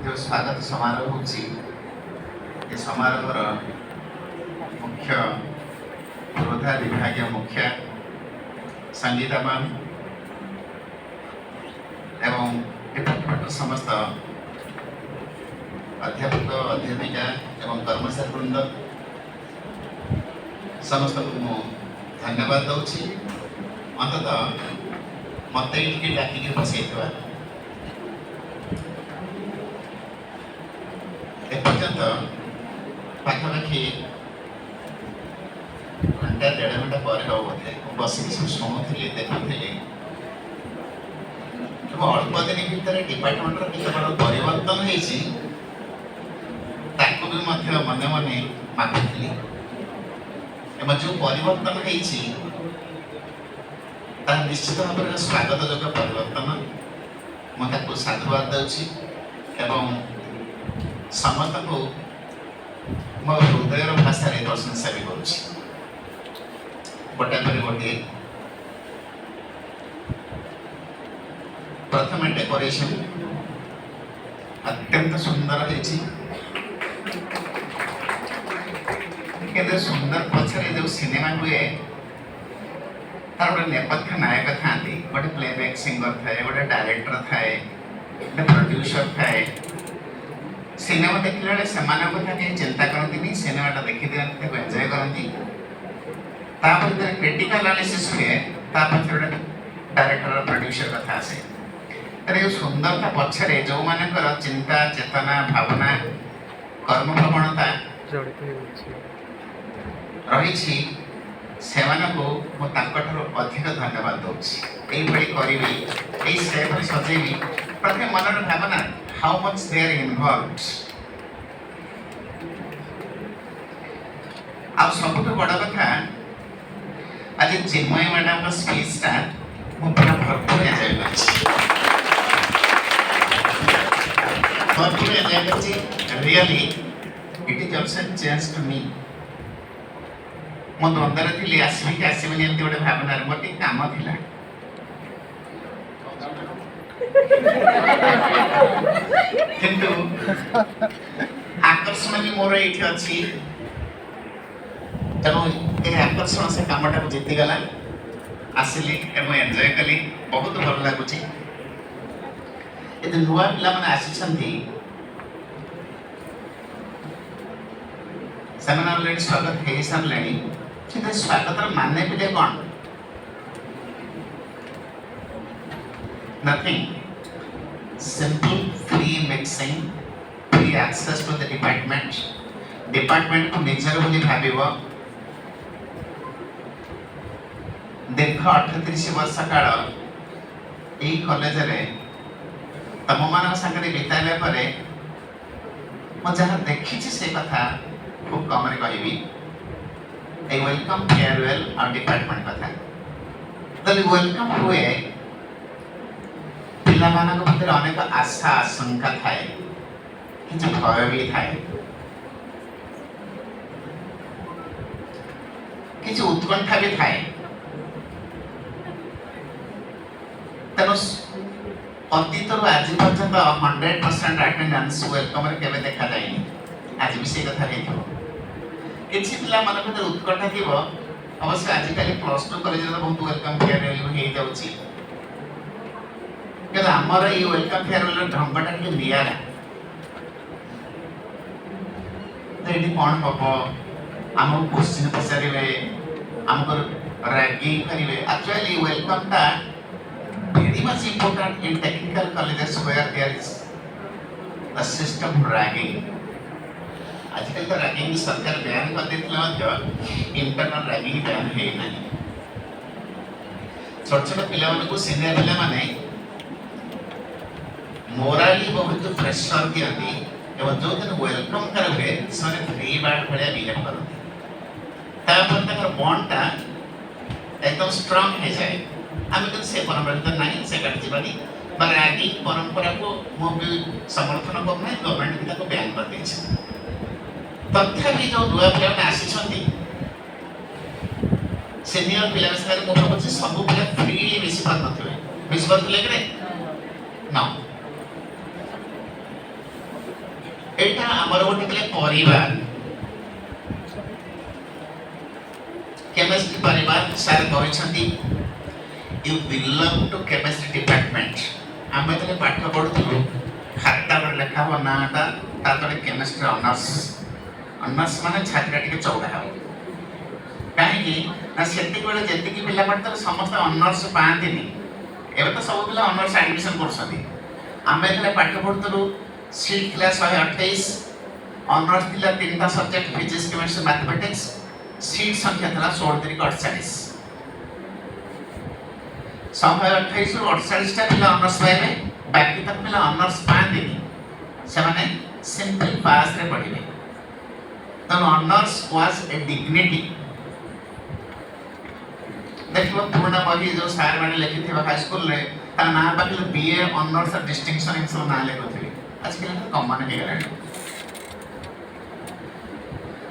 जो स्वागत समारोह होची ये समारोहर मुख्य पूर्वधा विभागीय मुख्य संगीता मैम एवं डिपार्टमेंट समस्त अध्यापक अध्यापिका एवं कर्मचारी वृंद समस्त को धन्यवाद दूची अंततः मत ये डाकिक बसैवा एपर्यंत पाखापाखि घंटा 1.5 घंटा पर हम बोधे बस शुणुली देखुली अल्प दिन भितर डिपार्टमेंट बड़ परिवर्तन भी मने मने मागुली जो परिवर्तन निश्चित भाव में स्वागत जोग्य परिवर्तन मुझे साधुवाद दूसरी समस्त को मो हृदय भाषा प्रशंसा भी करुच्ची गोटे पर गोटे प्रथम डेकोरेशन अत्यंत सुंदर है सुंदर पछरे जो सिनेमा हुए तार गोटे नेपथ्य नायक था गोटे प्लेबैक सिंगर थाए गोटे डायरेक्टर थाए गोटे प्रोड्यूसर थाए सिनेमा देखला बेले सेमानक कथा के चिंता करती सिनेमाटा देखी दिखाते एंजॉय करती क्रिटिकल एनालिसिस हुए गोटे डायरेक्टर प्रोड्यूसर कथा आसे तेरे सुंदरता पछरे जो मानकर चिंता चेतना भावना कर्म प्रवणता रही अधिक धन्यवाद दूसरी यही स्टेप सजेबी प्रथम मन भावना how much they are involved आ सबुठ बड़ कथा आज चिन्मय मैडम का स्पीच टा मु पूरा भरपूर एंजॉय कर really it is also change to me मो द्वंद्व थी आसबि कि आसबि एमती गोटे भावना मोर टी काम थिला किंतु आकर्षण भी मोर ये अच्छी तेणु ये आकर्षण से कमटा को जीतीगला आसली एवं एंजॉय कली बहुत भल लगुच ये नुआ पिला मैंने आसी ऑलरेडी स्वागत हो सारे स्वागत माने भी कौन nothing simple free mixing free access to the department को निजर बोली भाबिबो दीर्घ 38 वर्ष काल यही कॉलेज रे तम मान संगे बिताइला परे मैं जहाँ देखी से कथा खूब कम कहबी ए वेलकम फेयरवेल और डिपार्टमेंट कथा तले वेलकम हुए पिला मानक भीतर अनेक आशा आशंका थाए किसी भय भी थाए किसी उत्कंठा भी थाए तेणु अतीत आज पर्यंत 100% अटेंडेंस वेलकम रे केबे देखा जायनी आज भी से कथा किसी पिला मन भीतर उत्कंठा थी अवश्य आजिकल +2 कॉलेज बहुत वेलकम फेयरवेल हो जाउची कि आमर ये वेलकम फेयरवेल ढंगटा कि नियारा ये कौन हम आम क्वेश्चन पचारे आमको रैगिंग करेंगे एक्चुअली वेलकम टा very much important in technical colleges where there is the system ragging आजकल तो रैगिंग सरकार बैन कर देते इंटरनल रैगिंग बैन है ना छोट छोट पिला को सीनियर पिला माने मोराली बहुत प्रेशर दियंती एवं जो दिन वेलकम करेंगे से फ्री बार्ड भाया बिहेव करते बॉन्डटा एकदम स्ट्रांग हो जाए आम तो से परंपरा ना से काटवानी रैगिंग परंपरा को मुझे समर्थन करना गवर्नमेंट भी बैन कर तथापि जो नुआ पिला आसी सीनियर पिला मुझे भावी सब पिला फ्री मिसी पारे मिसी पारे कि ना एटा हमर गोटे के परिवार केमिस्ट्री परिवार सर कहते you belong to chemistry department आम जो पाठ पढ़ुलु खाता पर लिखा हो नाटा तातरे केमिस्ट्री ऑनर्स ऑनर्स माने छात्र टिके चौड़ा हो कहीं ना सेतिक बेले जेतिकी पिला पढ़ते समस्त ऑनर्स पाआंतिनी एबे तो सब पिला ऑनर्स एडमिशन करछथि आमे जले पाठ पढ़ुलु सीट क्लास 128 ऑनर्स थिला तीनटा subject physics chemistry mathematics seat संख्या था 16 128 रु 48 टा पिला ऑनर्स पाइबे बाकी तक पिला ऑनर्स पाएंगे से माने सिंपल पास रे पढ़िबे तो ऑनर्स वाज ए डिग्निटी देखो पुराना बही जो सार माने लिखि थे हाई स्कूल रे ता ना बाकी बीए ऑनर्स और डिस्टिंक्शन इन सब ना लेखथि आजकल तो कॉमन हो गया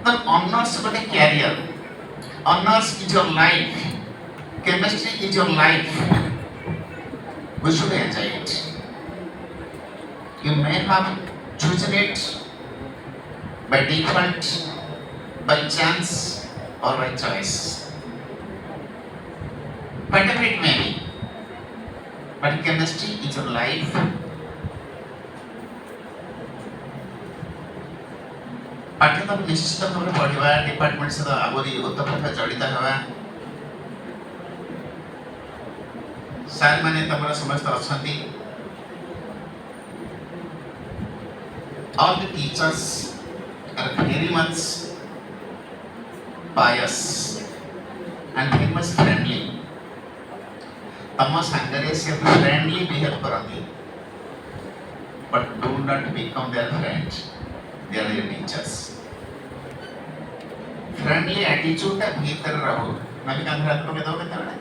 तो ऑनर्स गोटे career honours is your life chemistry is your life we should enjoy it you may have chosen it by default by chance or by choice whatever it may be but chemistry is your life पाठ्यक्रम निश्चित भाव में पढ़ा department सहित आगरी उत्तरपथ जड़ित हवा सार माने तमरा समस्त अछंती all the teachers are very much pious and very much friendly तम संगरे से friendly behave करती but do not become their friend they are your teachers friendly attitude ता भीतर रहो मैं भी कंधरा को कहता हूँ कहता है